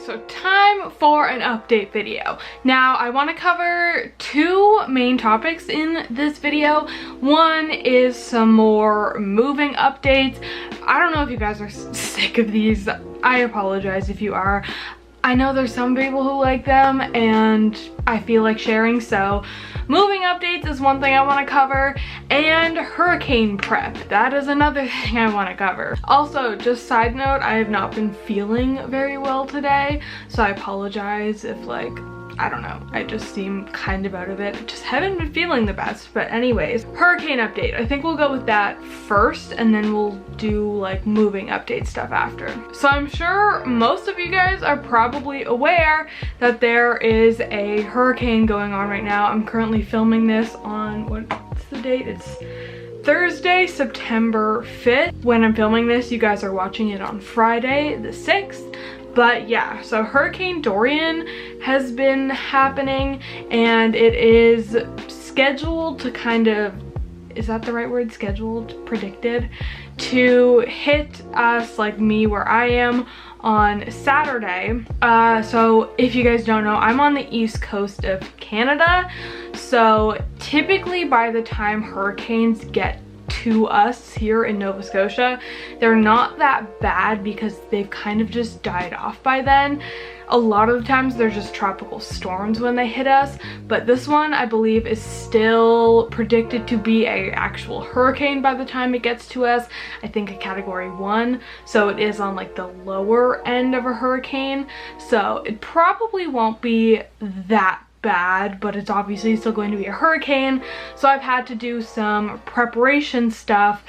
So time for an update video. Now I want to cover two main topics in this video. One is some more moving updates. I don't know if you guys are sick of these. I apologize if you are. I know there's some people who like them and I feel like sharing, so moving updates is one thing I want to cover, and hurricane prep, that is another thing I want to cover. Also, just side note, I have not been feeling very well today, so I apologize if I don't know, I just seem kind of out of it. I just haven't been feeling the best. But anyways, hurricane update. I think we'll go with that first and then we'll do like moving update stuff after. So I'm sure most of you guys are probably aware that there is a hurricane going on right now. I'm currently filming this on, what's the date? It's Thursday, September 5th. When I'm filming this, you guys are watching it on Friday, the 6th. But yeah, so Hurricane Dorian has been happening and it is scheduled to kind of, is that the right word? Scheduled? Predicted? To hit us, like me where I am, on Saturday. So if you guys don't know, I'm on the east coast of Canada. So typically by the time hurricanes get to us here in Nova Scotia, they're not that bad because they've kind of just died off by then. A lot of the times they're just tropical storms when they hit us, but this one I believe is still predicted to be a actual hurricane by the time it gets to us. I think a category 1, so it is on like the lower end of a hurricane, so it probably won't be that bad, but it's obviously still going to be a hurricane. So I've had to do some preparation stuff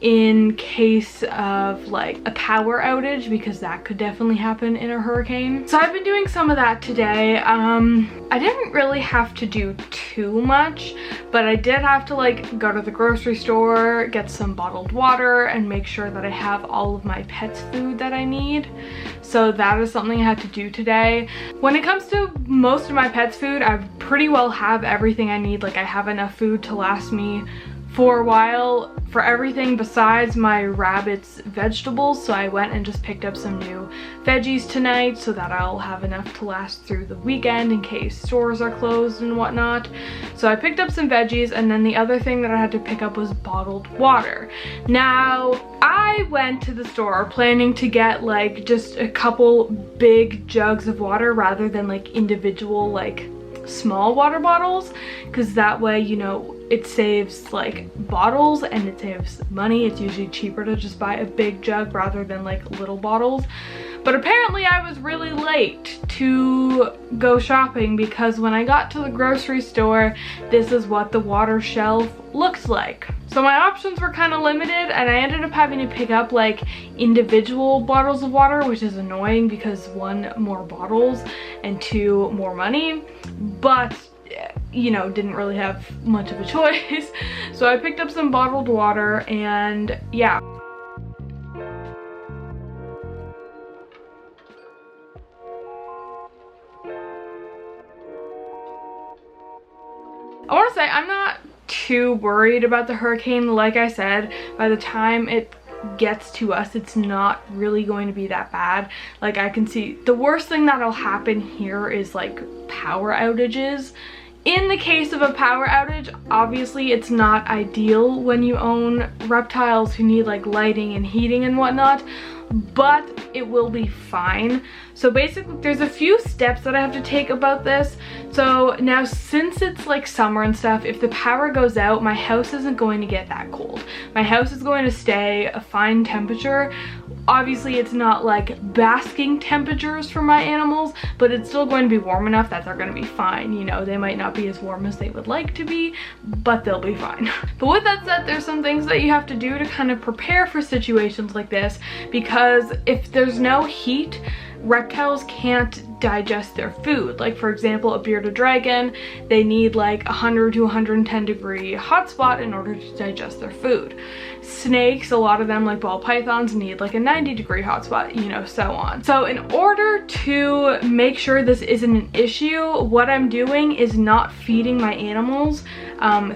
in case of like a power outage, because that could definitely happen in a hurricane. So I've been doing some of that today. I didn't really have to do too much, but I did have to like go to the grocery store, get some bottled water, and make sure that I have all of my pet's food that I need. So that is something I had to do today. When it comes to most of my pet's food, I pretty well have everything I need. Like I have enough food to last me for a while for everything besides my rabbit's vegetables. So I went and just picked up some new veggies tonight so that I'll have enough to last through the weekend in case stores are closed and whatnot. So I picked up some veggies, and then the other thing that I had to pick up was bottled water. Now I went to the store planning to get like just a couple big jugs of water rather than like individual like small water bottles, because that way, you know, it saves like bottles and it saves money. It's usually cheaper to just buy a big jug rather than like little bottles. But apparently I was really late to go shopping, because when I got to the grocery store, this is what the water shelf looks like. So my options were kind of limited, and I ended up having to pick up like individual bottles of water, which is annoying because 1, more bottles, and 2, more money. But you know, didn't really have much of a choice. So I picked up some bottled water, and yeah. I want to say I'm not too worried about the hurricane. Like I said, by the time it gets to us, it's not really going to be that bad. Like I can see the worst thing that'll happen here is like power outages. In the case of a power outage, obviously it's not ideal when you own reptiles who need like lighting and heating and whatnot, but it will be fine. So basically there's a few steps that I have to take about this. So now, since it's like summer and stuff, if the power goes out, my house isn't going to get that cold. My house is going to stay a fine temperature. Obviously it's not like basking temperatures for my animals, but it's still going to be warm enough that they're going to be fine. You know, they might not be as warm as they would like to be, but they'll be fine. But with that said, there's some things that you have to do to kind of prepare for situations like this, because if there's no heat, reptiles can't digest their food. Like for example, a bearded dragon, they need like 100 to 110 degree hot spot in order to digest their food. Snakes, a lot of them like ball pythons need like a 90-degree hotspot, you know, so on. So in order to make sure this isn't an issue, what I'm doing is not feeding my animals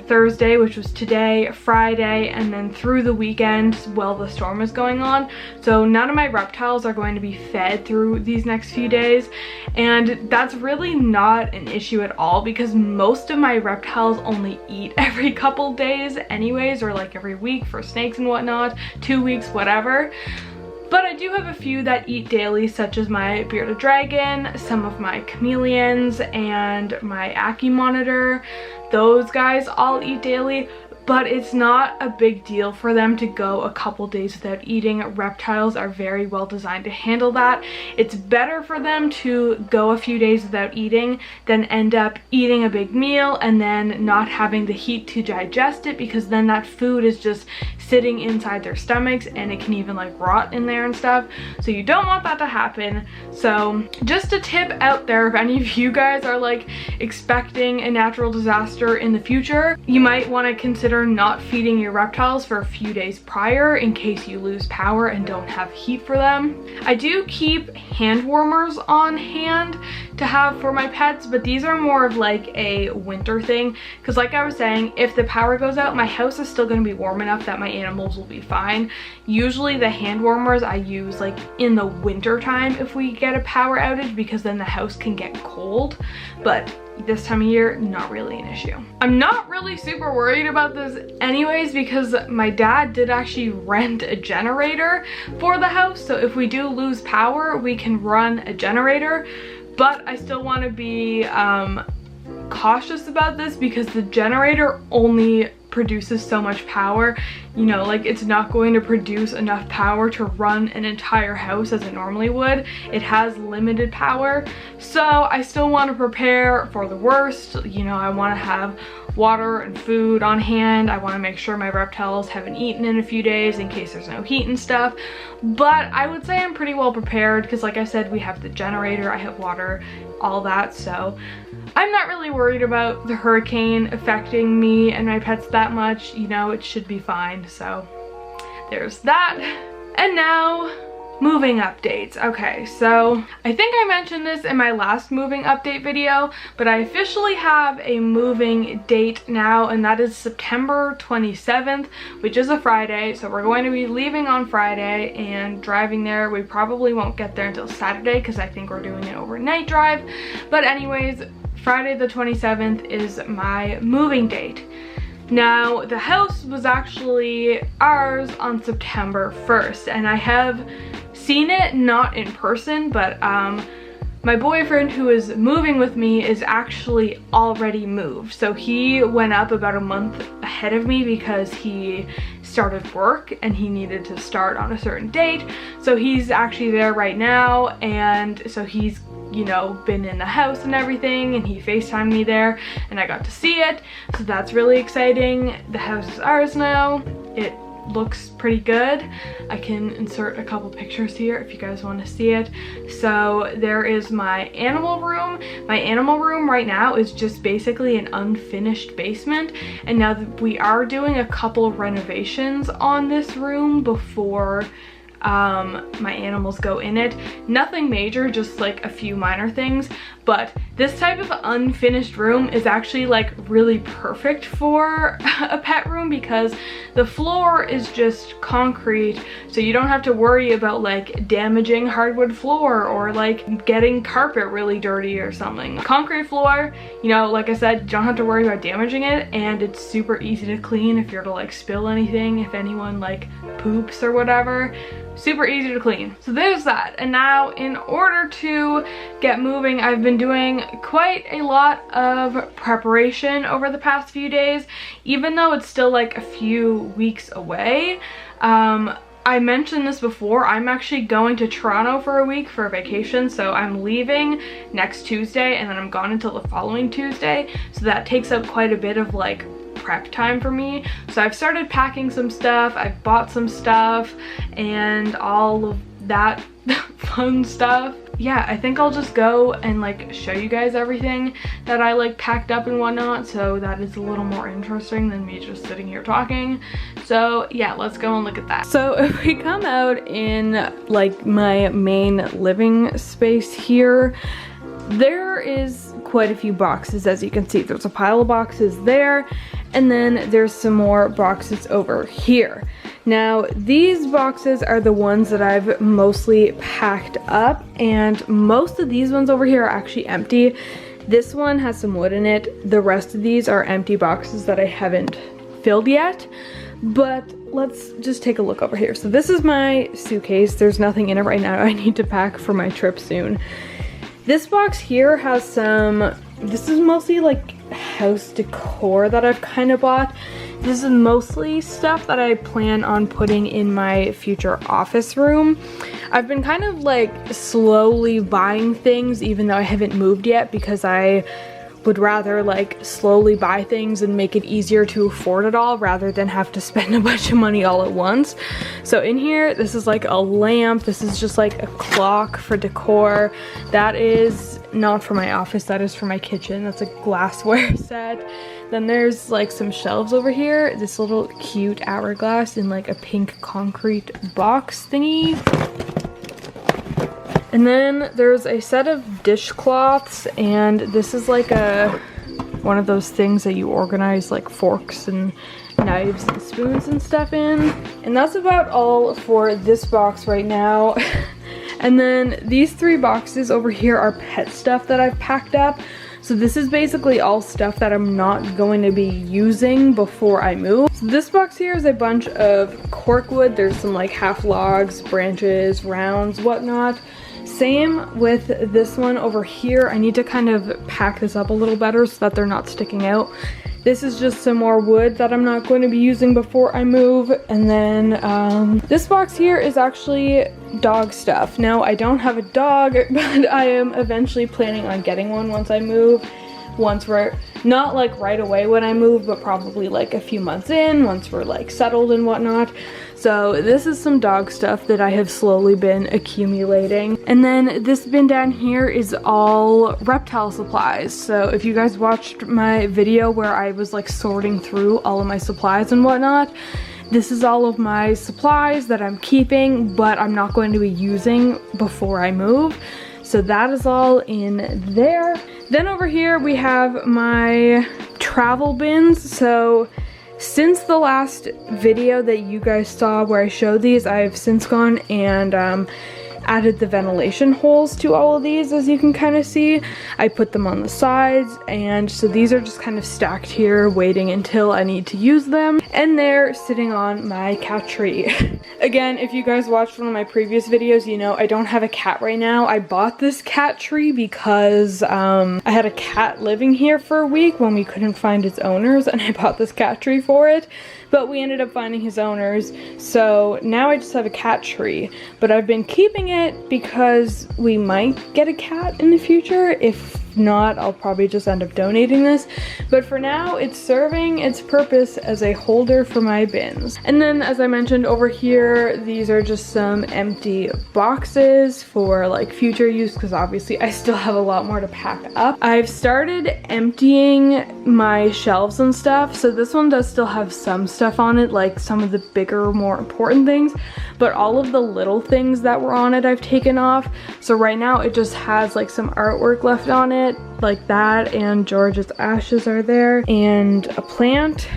Thursday, which was today, Friday, and then through the weekend while the storm is going on. So none of my reptiles are going to be fed through these next few days, and that's really not an issue at all because most of my reptiles only eat every couple days anyways, or like every week for snakes and whatnot, 2 weeks, whatever. But I do have a few that eat daily, such as my bearded dragon, some of my chameleons, and my Ackie monitor. Those guys all eat daily, but it's not a big deal for them to go a couple days without eating. Reptiles are very well designed to handle that. It's better for them to go a few days without eating than end up eating a big meal and then not having the heat to digest it, because then that food is just sitting inside their stomachs and it can even like rot in there and stuff. So you don't want that to happen. So just a tip out there, if any of you guys are like expecting a natural disaster in the future, you might want to consider not feeding your reptiles for a few days prior in case you lose power and don't have heat for them. I do keep hand warmers on hand to have for my pets, but these are more of like a winter thing, because like I was saying, if the power goes out, my house is still going to be warm enough that my animals will be fine. Usually the hand warmers I use like in the winter time if we get a power outage, because then the house can get cold, but this time of year, not really an issue. I'm not really super worried about this anyways, because my dad did actually rent a generator for the house, so if we do lose power, we can run a generator. But I still want to be cautious about this because the generator only produces so much power, you know, like it's not going to produce enough power to run an entire house as it normally would. It has limited power, so I still want to prepare for the worst. You know, I want to have water and food on hand. I want to make sure my reptiles haven't eaten in a few days in case there's no heat and stuff. But I would say I'm pretty well prepared because like I said, we have the generator, I have water, all that, so I'm not really worried about the hurricane affecting me and my pets that much. You know, it should be fine. So there's that. And now moving updates. Okay, so I think I mentioned this in my last moving update video, but I officially have a moving date now, and that is September 27th, which is a Friday. So we're going to be leaving on Friday and driving there. We probably won't get there until Saturday because I think we're doing an overnight drive. But anyways, Friday the 27th is my moving date. Now, the house was actually ours on September 1st, and I have seen it, not in person, but my boyfriend who is moving with me is actually already moved. So he went up about a month ahead of me because he started work and he needed to start on a certain date. So he's actually there right now, and so he's, you know, been in the house and everything, and he FaceTimed me there and I got to see it, so that's really exciting. The house is ours now. It looks pretty good. I can insert a couple pictures here if you guys want to see it. So there is my animal room. My animal room right now is just basically an unfinished basement, and now that we are doing a couple renovations on this room before my animals go in it. Nothing major, just like a few minor things, but this type of unfinished room is actually like really perfect for a pet room because the floor is just concrete, so you don't have to worry about like damaging hardwood floor or like getting carpet really dirty or something. Concrete floor, you know, like I said, you don't have to worry about damaging it, and it's super easy to clean if you're to like spill anything, if anyone like poops or whatever. Super easy to clean. So there's that. And now in order to get moving, I've been doing quite a lot of preparation over the past few days, even though it's still like a few weeks away. I mentioned this before, I'm actually going to Toronto for a week for a vacation, so I'm leaving next Tuesday and then I'm gone until the following Tuesday, so that takes up quite a bit of like prep time for me. So I've started packing some stuff, I've bought some stuff, and all of that fun stuff. yeah, I think I'll just go and like show you guys everything that I like packed up and whatnot, so that is a little more interesting than me just sitting here talking. So yeah, let's go and look at that. So if we come out in like my main living space here, there is quite a few boxes. As you can see, there's a pile of boxes there, and then there's some more boxes over here. Now these boxes are the ones that I've mostly packed up, and most of these ones over here are actually empty. This one has some wood in it. The rest of these are empty boxes that I haven't filled yet. But let's just take a look over here. So this is my suitcase. There's nothing in it right now. I need to pack for my trip soon. This box here has some, this is mostly like house decor that I've kind of bought. This is mostly stuff that I plan on putting in my future office room. I've been kind of like slowly buying things even though I haven't moved yet, because I would rather like slowly buy things and make it easier to afford it all rather than have to spend a bunch of money all at once. So in here, this is like a lamp. This is just like a clock for decor. That is not for my office, that is for my kitchen. That's a glassware set. Then there's like some shelves over here. This little cute hourglass in like a pink concrete box thingy. And then there's a set of dishcloths, and this is like one of those things that you organize like forks and knives and spoons and stuff in. And that's about all for this box right now. And then these three boxes over here are pet stuff that I've packed up. So this is basically all stuff that I'm not going to be using before I move. So this box here is a bunch of corkwood. There's some like half logs, branches, rounds, whatnot. Same with this one over here. I need to kind of pack this up a little better so that they're not sticking out. This is just some more wood that I'm not going to be using before I move. And then this box here is actually dog stuff. Now, I don't have a dog, but I am eventually planning on getting one once I move. Once we're, not like right away when I move, but probably like a few months in, once we're like settled and whatnot. So this is some dog stuff that I have slowly been accumulating. And then this bin down here is all reptile supplies. So if you guys watched my video where I was like sorting through all of my supplies and whatnot, this is all of my supplies that I'm keeping, but I'm not going to be using before I move. So that is all in there. Then over here we have my travel bins. So since the last video that you guys saw where I showed these, I've since gone and added the ventilation holes to all of these, as you can kind of see. I put them on the sides, and so these are just kind of stacked here waiting until I need to use them, and they're sitting on my cat tree. Again, if you guys watched one of my previous videos, you know I don't have a cat right now. I bought this cat tree because I had a cat living here for a week when we couldn't find its owners, and I bought this cat tree for it. But we ended up finding his owners, so now I just have a cat tree. But I've been keeping it because we might get a cat in the future. If not, I'll probably just end up donating this. But for now, it's serving its purpose as a holder for my bins. And then, as I mentioned over here, these are just some empty boxes for like future use, because obviously I still have a lot more to pack up. I've started emptying my shelves and stuff, so this one does still have some stuff on it, like some of the bigger, more important things, but all of the little things that were on it I've taken off. So right now it just has like some artwork left on it, like that, and George's ashes are there, and a plant.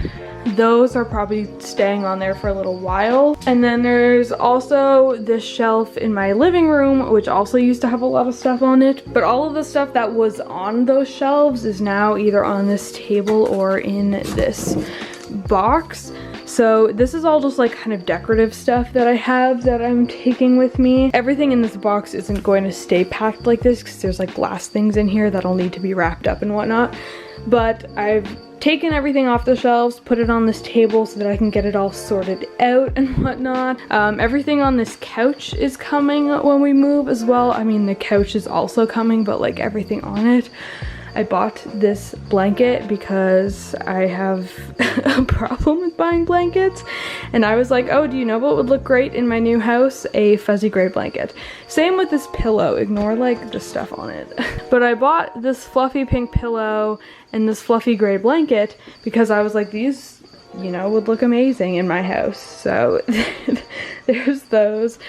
Those are probably staying on there for a little while. And then there's also this shelf in my living room, which also used to have a lot of stuff on it, but all of the stuff that was on those shelves is now either on this table or in this box. So this is all just like kind of decorative stuff that I have that I'm taking with me. Everything in this box isn't going to stay packed like this because there's like glass things in here that'll need to be wrapped up and whatnot. But I've taken everything off the shelves, put it on this table so that I can get it all sorted out and whatnot. Everything on this couch is coming when we move as well. I mean, the couch is also coming, but like everything on it. I bought this blanket because I have a problem with buying blankets, and I was like, oh, do you know what would look great in my new house? A fuzzy gray blanket. Same with this pillow, ignore like the stuff on it. But I bought this fluffy pink pillow and this fluffy gray blanket because I was like, these, you know, would look amazing in my house. So there's those.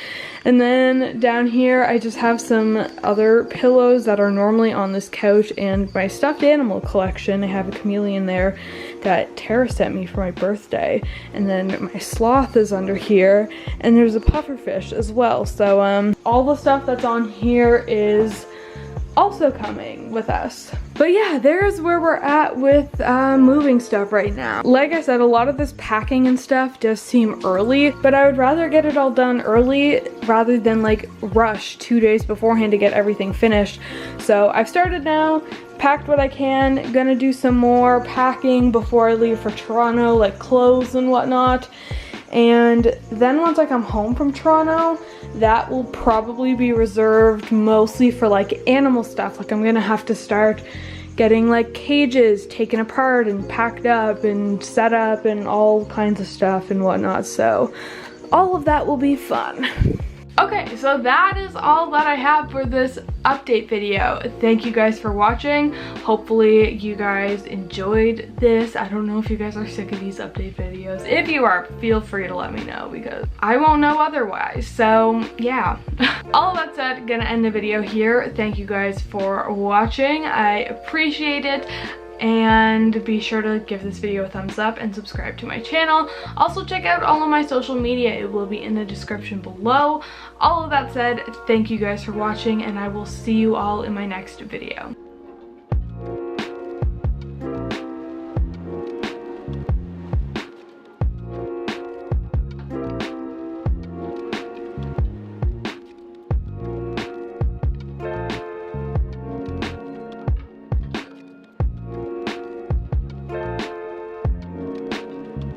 And then down here I just have some other pillows that are normally on this couch and my stuffed animal collection. I have a chameleon there that Tara sent me for my birthday. And then my sloth is under here, and there's a pufferfish as well. So all the stuff that's on here is also coming with us. But yeah, there's where we're at with moving stuff right now. Like I said, a lot of this packing and stuff does seem early, but I would rather get it all done early rather than like rush 2 days beforehand to get everything finished. So I've started now, packed what I can, gonna do some more packing before I leave for Toronto, like clothes and whatnot. And then once I come home from Toronto, that will probably be reserved mostly for like animal stuff. Like I'm gonna have to start getting like cages taken apart and packed up and set up and all kinds of stuff and whatnot. So all of that will be fun. Okay, so that is all that I have for this update video. Thank you guys for watching. Hopefully you guys enjoyed this. I don't know if you guys are sick of these update videos. If you are, feel free to let me know because I won't know otherwise. So yeah, all of that said, gonna end the video here. Thank you guys for watching. I appreciate it. And be sure to give this video a thumbs up and subscribe to my channel. Also check out all of my social media. It will be in the description below. All of that said, thank you guys for watching, and I will see you all in my next video.